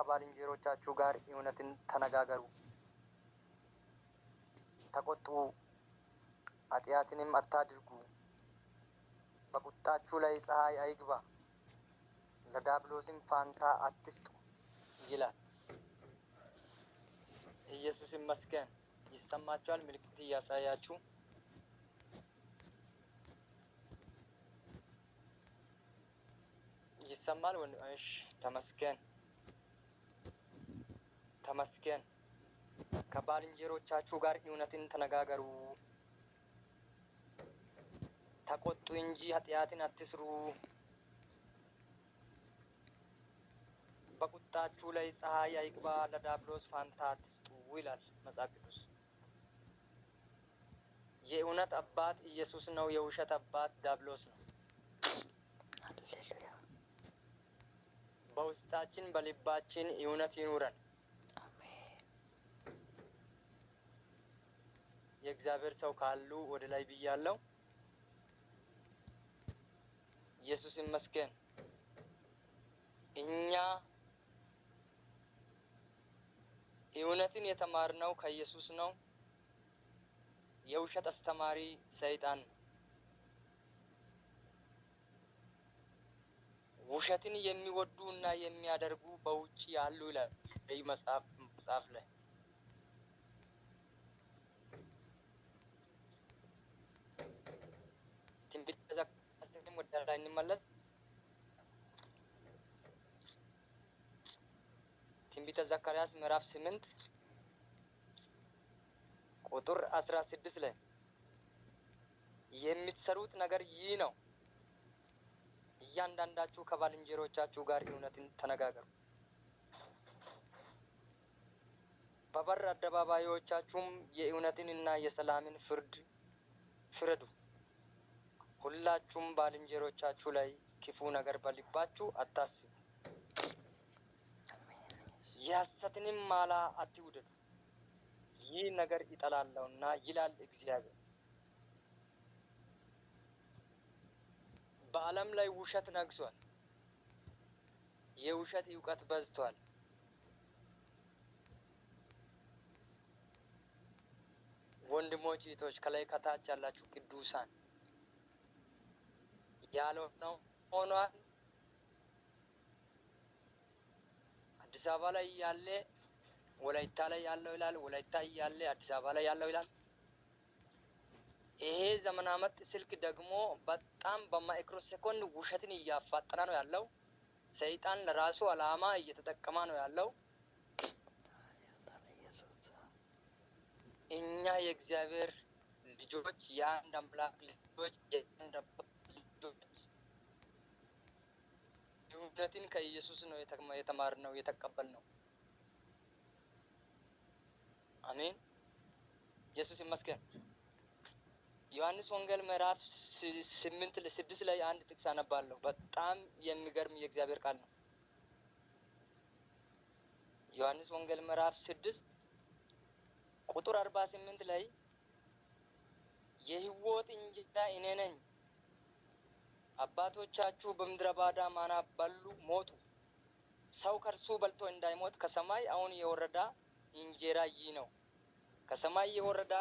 ከባልንጀሮቻችሁ ጋር እውነትን ተነጋገሩ፣ ተቆጡ፣ ኃጢአትንም አታድርጉ። በቁጣችሁ ላይ ፀሐይ አይግባ፣ ለዲያብሎስም ፋንታ አትስጡ ይላል። ኢየሱስ ይመስገን። ይሰማችኋል? ምልክት እያሳያችሁ ይሰማል? እሺ፣ ተመስገን ተመስገን። ከባልንጀሮቻችሁ ጋር እውነትን ተነጋገሩ፣ ተቆጡ እንጂ ኃጢአትን አትስሩ። በቁጣችሁ ላይ ፀሐይ አይግባ፣ ለዲያብሎስ ፋንታ አትስጡ ይላል መጽሐፍ ቅዱስ። የእውነት አባት ኢየሱስ ነው፣ የውሸት አባት ዲያብሎስ ነው። ሃሌሉያ። በውስጣችን በልባችን እውነት ይኑረን። አሜን። የእግዚአብሔር ሰው ካሉ ወደ ላይ ብያለሁ። ኢየሱስ ይመስገን። እኛ እውነትን የተማርነው ከኢየሱስ ነው። የውሸት አስተማሪ ሰይጣን ነው። ውሸትን የሚወዱ እና የሚያደርጉ በውጭ ያሉ ይላል ይህ መጽሐፍ ላይ። ትንቢተ ዘካርያስ ወደ ላይ እንመለስ። ትንቢተ ዘካርያስ ምዕራፍ 8 ቁጥር 16 ላይ የምትሰሩት ነገር ይህ ነው፣ እያንዳንዳችሁ ከባልንጀሮቻችሁ ጋር እውነትን ተነጋገሩ፣ በበር አደባባዮቻችሁም የእውነትንና የሰላምን ፍርድ ፍረዱ። ሁላችሁም ባልንጀሮቻችሁ ላይ ክፉ ነገር በልባችሁ አታስቡ፣ የሐሰትንም ማላ አትውደዱ፣ ይህ ነገር ይጠላለሁና ይላል እግዚአብሔር። በዓለም ላይ ውሸት ነግሷል። የውሸት እውቀት በዝቷል። ወንድሞች እህቶች፣ ከላይ ከታች ያላችሁ ቅዱሳን ያልሆነው ሆኗል። አዲስ አበባ ላይ ያለ ወላይታ ላይ ያለው ይላል፣ ወላይታ ያለ አዲስ አበባ ላይ ያለው ይላል። ይሄ ዘመን አመት ስልክ ደግሞ በጣም በማይክሮ ሴኮንድ ውሸትን እያፋጠነ ነው ያለው። ሰይጣን ለራሱ አላማ እየተጠቀመ ነው ያለው። እኛ የእግዚአብሔር ልጆች፣ የአንድ አምላክ ልጆች፣ የአንድ አባት ልጆች እውነትን ከኢየሱስ ነው የተማርነው የተቀበልነው። አሜን። ኢየሱስ ይመስገን። ዮሐንስ ወንጌል ምዕራፍ 8:6 ላይ አንድ ጥቅስ አነባለሁ። በጣም የሚገርም የእግዚአብሔር ቃል ነው። ዮሐንስ ወንጌል ምዕራፍ 6 ቁጥር 48 ላይ የሕይወት እንጀራ እኔ ነኝ፣ አባቶቻችሁ በምድረ ባዳ ማና በሉ ሞቱ፣ ሰው ከእርሱ በልቶ እንዳይሞት ከሰማይ አሁን የወረደ እንጀራ ይህ ነው። ከሰማይ የወረደ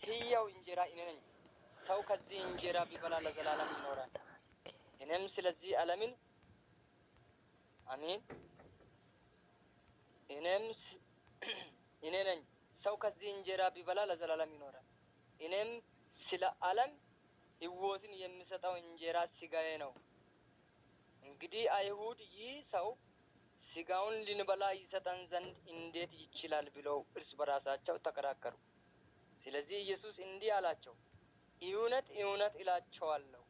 ሕያው እንጀራ እኔ ነኝ። ሰው ከዚህ እንጀራ ቢበላ ለዘላለም ይኖራል። እኔም ስለዚህ ዓለምን አሜን። እኔ ነኝ። ሰው ከዚህ እንጀራ ቢበላ ለዘላለም ይኖራል። እኔም ስለ ዓለም ሕይወትን የሚሰጠው እንጀራ ሥጋዬ ነው። እንግዲህ አይሁድ ይህ ሰው ሥጋውን ልንበላ ይሰጠን ዘንድ እንዴት ይችላል ብለው እርስ በራሳቸው ተከራከሩ። ስለዚህ ኢየሱስ እንዲህ አላቸው፣ እውነት እውነት እላችኋለሁ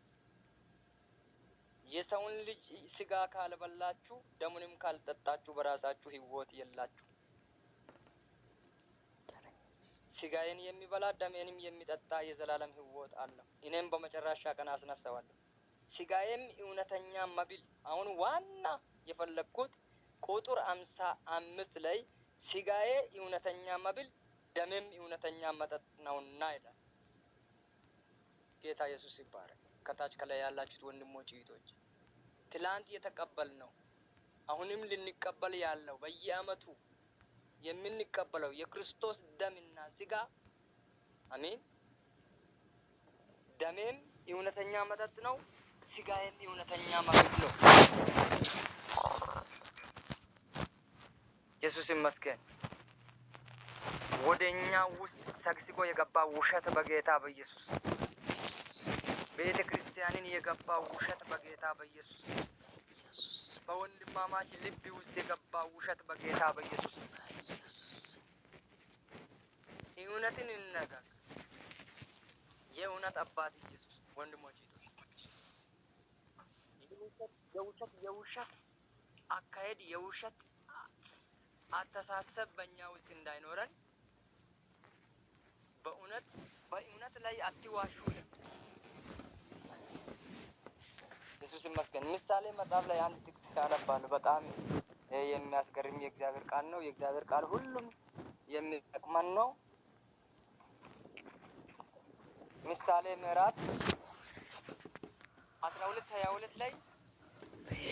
የሰውን ልጅ ሥጋ ካልበላችሁ ደሙንም ካልጠጣችሁ በራሳችሁ ሕይወት የላችሁ። ሥጋዬን የሚበላ ደሜንም የሚጠጣ የዘላለም ሕይወት አለው፣ እኔም በመጨረሻ ቀን አስነሳዋለሁ። ሥጋዬም እውነተኛ መብል። አሁን ዋና የፈለግኩት ቁጥር 55 ላይ ሥጋዬ እውነተኛ መብል ደሜም እውነተኛ መጠጥ ነውና ይላል። ጌታ ኢየሱስ ይባረክ። ከታች ከላይ ያላችሁት ወንድሞች እህቶች፣ ትላንት የተቀበልነው አሁንም ልንቀበል ያለው በየዓመቱ የምንቀበለው የክርስቶስ ደምና ሥጋ አሜን። ደሜም እውነተኛ መጠጥ ነው፣ ሥጋዬም እውነተኛ ምግብ ነው። ኢየሱስ ይመስገን። ወደኛ ውስጥ ሰግስጎ የገባ ውሸት በጌታ በኢየሱስ ቤተ ክርስቲያንን የገባ ውሸት በጌታ በኢየሱስ በወንድማማች ልብ ውስጥ የገባ ውሸት በጌታ በኢየሱስ እውነትን እንነጋገር። የእውነት አባት ኢየሱስ ወንድሞች የውሸት አካሄድ የውሸት አስተሳሰብ በእኛ ውስጥ እንዳይኖረን በእውነት ላይ አትዋሹ። ኢየሱስ ይመስገን። ምሳሌ መጽሐፍ ላይ አንድ ጥቅስ ካነባለሁ በጣም የሚያስገርም የእግዚአብሔር ቃል ነው። የእግዚአብሔር ቃል ሁሉም የሚጠቅመን ነው። ምሳሌ ምዕራፍ 12:22 ላይ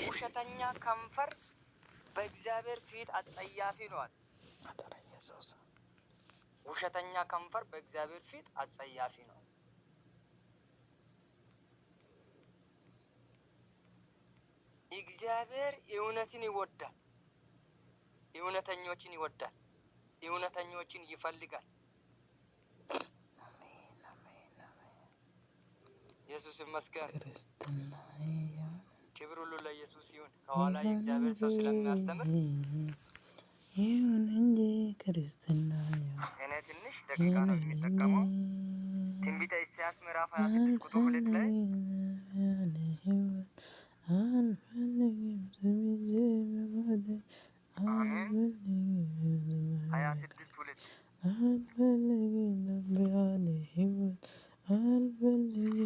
ውሸተኛ ከንፈር በእግዚአብሔር ፊት አጸያፊ ነዋል። ውሸተኛ ከንፈር በእግዚአብሔር ፊት አጸያፊ ነው። እግዚአብሔር እውነትን ይወዳል፣ እውነተኞችን ይወዳል፣ እውነተኞችን ይፈልጋል። ኢየሱስ ይመስገን። ክብር ሁሉ ለኢየሱስ ይሁን። ከኋላ የእግዚአብሔር ሰው ስለሚያስተምር ይሁን እንጂ ክርስትና እኔ ትንሽ ደቂቃ ነው የሚጠቀመው። ትንቢተ ኢሳይያስ ምዕራፍ 26 ቁጥር 2 ላይ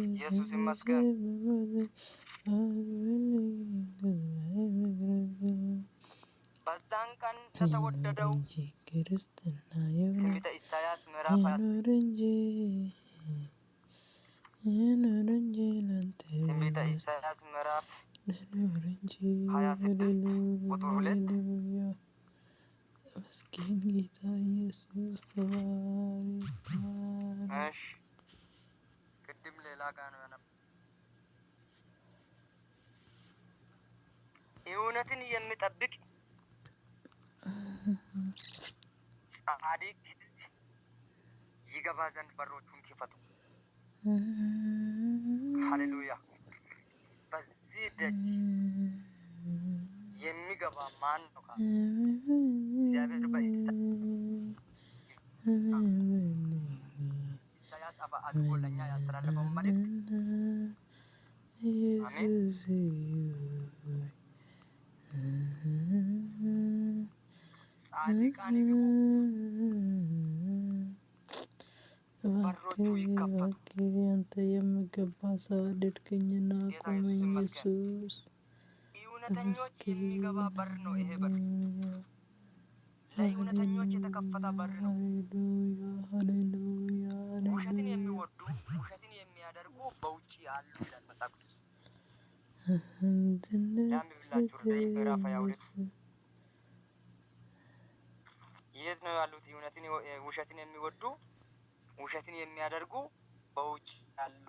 ኢየሱስ ይመስገን። በዛን ቀን ለተወደደው ትንቢተ ኢሳይያስ ምዕራፍ 26 ትንቢተ ኢሳይያስ ምዕራፍ 26 ቁጥር 2 መስኪን ጌታ ኢየሱስ ተባረክ። እሺ ቅድም ሌላ ጋር ነው ያነበብኩት። እውነትን የሚጠብቅ ጻድቅ ይገባ ዘንድ በሮቹን ክፈቱ። ሃሌሉያ። በዚህ ደጅ የሚገባ ማን ነው? እግዚአብሔር በኢሳይያስ አድርጎ ለእኛ ያስተላለፈውን መልእክት አሜን። ጻድቃን ይግቡ፣ በሮቹ ይከፈቱ። አንተ የምገባ ሰው አድርገኝና አቁመኝ ኢየሱስ። እውነተኞች የሚገባ በር ነው ይሄ በር። ለእውነተኞች የተከፈተ በር ነው። ሃሌሉያ። ውሸትን የሚወዱ ውሸትን የሚያደርጉ በውጭ አሉ ይላል መጽሐፍ ቅዱስ። ያንብብላችሁ ራዕይ ምዕራፍ 22 የት ነው ያሉት? ውሸትን የሚወዱ ውሸትን የሚያደርጉ በውጭ አሉ።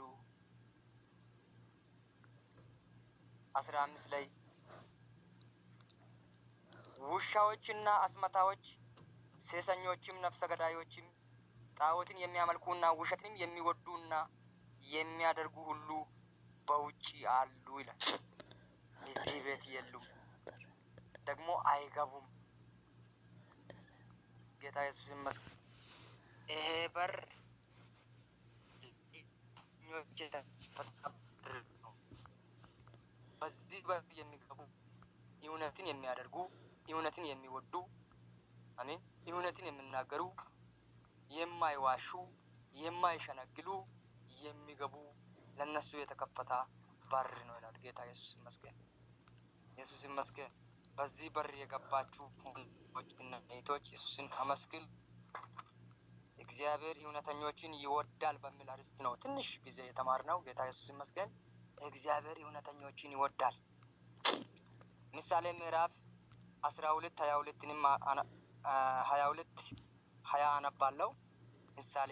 15 ላይ ውሻዎችና አስመታዎች፣ ሴሰኞችም፣ ነፍሰ ገዳዮችም፣ ጣዖትን የሚያመልኩና ውሸትንም የሚወዱና የሚያደርጉ ሁሉ በውጭ አሉ ይላል። እዚህ ቤት የሉም፣ ደግሞ አይገቡም። ጌታ ኢየሱስ ይመስገን። ይሄ በር ነው። በዚህ በር የሚገቡ እውነትን የሚያደርጉ እውነትን የሚወዱ አሜን፣ እውነትን የሚናገሩ የማይዋሹ የማይሸነግሉ የሚገቡ ለነሱ የተከፈተ በር ነው ይላል። ጌታ ኢየሱስ ይመስገን። ኢየሱስ ይመስገን። በዚህ በር የገባችሁ ወንድሞችና እህቶች ኢየሱስን አመስግኑ። እግዚአብሔር እውነተኞችን ይወዳል በሚል አርዕስት ነው ትንሽ ጊዜ የተማርነው። ጌታ ኢየሱስ ይመስገን። እግዚአብሔር እውነተኞችን ይወዳል። ምሳሌ ምዕራፍ 12:22ንም 22:20 አነባለሁ። ምሳሌ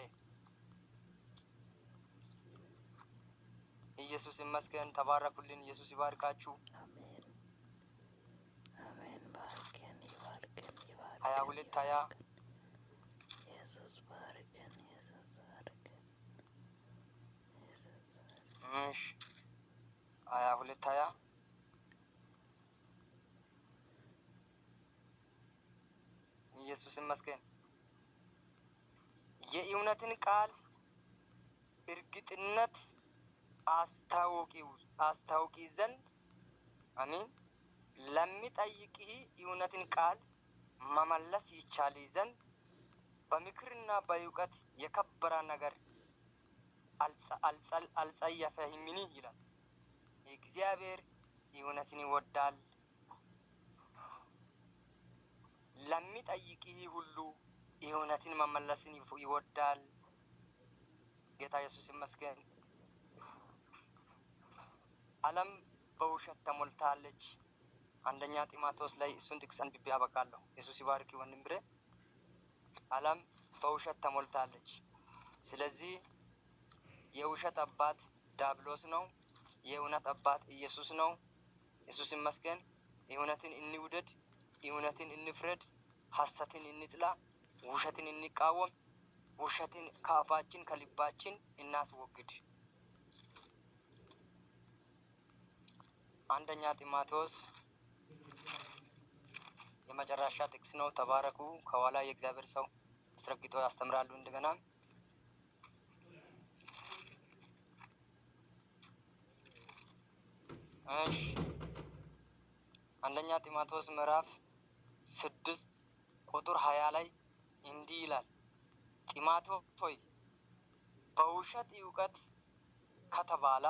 ኢየሱስ ይመስገን። ተባረኩልን። ኢየሱስ ይባርካችሁ። አሜን አሜን። ባርከን ይባርከን ይባርከን 22:20 ኢየሱስ ባርከን ኢየሱስ ባርከን ኢየሱስ እሺ 22:20 ኢየሱስ ይመስገን። የእውነትን ቃል እርግጥነት አስታውቂ ዘንድ አሜን። ለሚጠይቅህ እውነትን ቃል መመለስ ይቻል ዘንድ በምክርና በእውቀት የከበረ ነገር አልጸየፈህምን ይላል። እግዚአብሔር እውነትን ይወዳል። ለሚጠይቅህ ሁሉ እውነትን መመለስን ይወዳል። ጌታ ኢየሱስ ይመስገን። ዓለም በውሸት ተሞልታለች። አንደኛ ጢሞቴዎስ ላይ እሱን ጥቅስ አንብቤ አበቃለሁ። ኢየሱስ ይባርክ ወንድም ብሬ። ዓለም በውሸት ተሞልታለች። ስለዚህ የውሸት አባት ዲያብሎስ ነው። የእውነት አባት ኢየሱስ ነው። ኢየሱስ ይመስገን። እውነትን እንውደድ፣ እውነትን እንፍረድ፣ ሐሰትን እንጥላ፣ ውሸትን እንቃወም፣ ውሸትን ከአፋችን ከልባችን እናስወግድ። አንደኛ ጢሞቴዎስ የመጨረሻ ጥቅስ ነው። ተባረኩ። ከኋላ የእግዚአብሔር ሰው አስረግጦ ያስተምራሉ። እንደገና አንደኛ ጢሞቴዎስ ምዕራፍ 6:20 ላይ እንዲህ ይላል። ጢሞቴዎስ ሆይ በውሸት እውቀት ከተባለ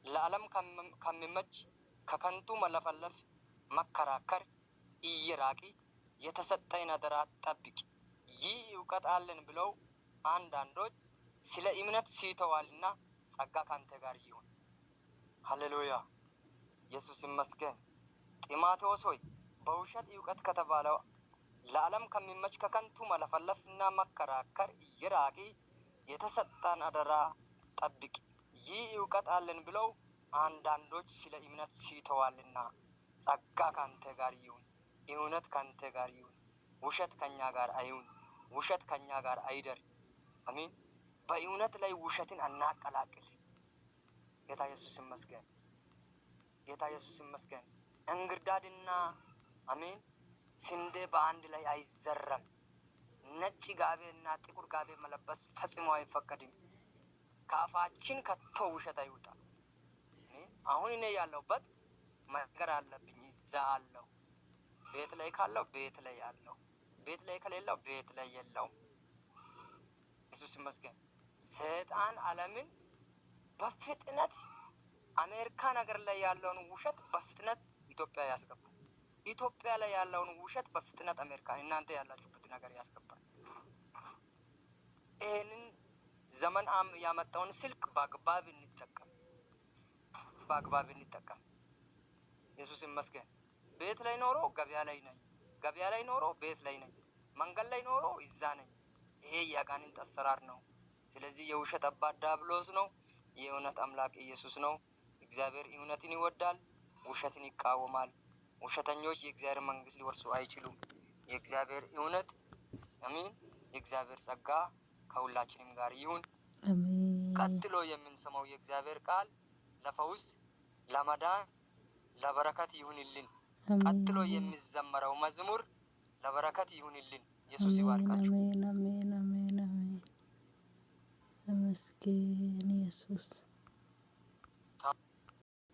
ለዓለም ከሚመች ከከንቱ መለፈለፍ መከራከር እየራቂ የተሰጠን አደራ ጠብቅ። ይህ እውቀት አለን ብለው አንዳንዶች ስለ እምነት ሲተዋልና ጸጋ ካንተ ጋር ይሁን። ሃሌሉያ ኢየሱስ ይመስገን። ጢሞቴዎስ ሆይ በውሸት እውቀት ከተባለው ለዓለም ከሚመች ከከንቱ መለፈለፍና መከራከር እየራቂ የተሰጠን አደራ ጠብቅ። ይህ እውቀት አለን ብለው አንዳንዶች ስለ እምነት ሲተዋልና ጸጋ ካንተ ጋር ይሁን። እውነት ካንተ ጋር ይሁን። ውሸት ከኛ ጋር አይሁን። ውሸት ከኛ ጋር አይደር። አሜን። በእውነት ላይ ውሸትን አናቀላቅል። ጌታ ኢየሱስ ይመስገን። ጌታ ኢየሱስ ይመስገን። እንግርዳድና አሜን ስንዴ በአንድ ላይ አይዘረም። ነጭ ጋቤና ጥቁር ጋቤ መለበስ ፈጽሞ አይፈቀድም። ከአፋችን ከቶ ውሸት አይውጣ። አሁን እኔ ያለሁበት መንገር አለብኝ። እዛ አለው ቤት ላይ ካለው ቤት ላይ አለው፣ ቤት ላይ ከሌለው ቤት ላይ የለውም። ኢየሱስ ይመስገን። ሰይጣን ዓለምን በፍጥነት አሜሪካ ነገር ላይ ያለውን ውሸት በፍጥነት ኢትዮጵያ ያስገባል። ኢትዮጵያ ላይ ያለውን ውሸት በፍጥነት አሜሪካ እናንተ ያላችሁበት ነገር ያስገባል። ይሄንን ዘመን ያመጣውን ስልክ በአግባብ እንጠቀም፣ በአግባብ እንጠቀም። ኢየሱስ ይመስገን። ቤት ላይ ኖሮ ገበያ ላይ ነኝ፣ ገበያ ላይ ኖሮ ቤት ላይ ነኝ፣ መንገድ ላይ ኖሮ እዛ ነኝ። ይሄ የአጋንንት አሰራር ነው። ስለዚህ የውሸት አባት ዲያብሎስ ነው። የእውነት አምላክ ኢየሱስ ነው። እግዚአብሔር እውነትን ይወዳል፣ ውሸትን ይቃወማል። ውሸተኞች የእግዚአብሔር መንግስት ሊወርሱ አይችሉም። የእግዚአብሔር እውነት አሜን። የእግዚአብሔር ጸጋ ከሁላችንም ጋር ይሁን። ቀጥሎ የምንሰማው የእግዚአብሔር ቃል ለፈውስ፣ ለመዳን፣ ለበረከት ይሁንልን። ቀጥሎ የሚዘመረው መዝሙር ለበረከት ይሁንልን። ኢየሱስ ይባርካችሁ። አሜን አሜን አሜን አሜን። ተመስገን ኢየሱስ።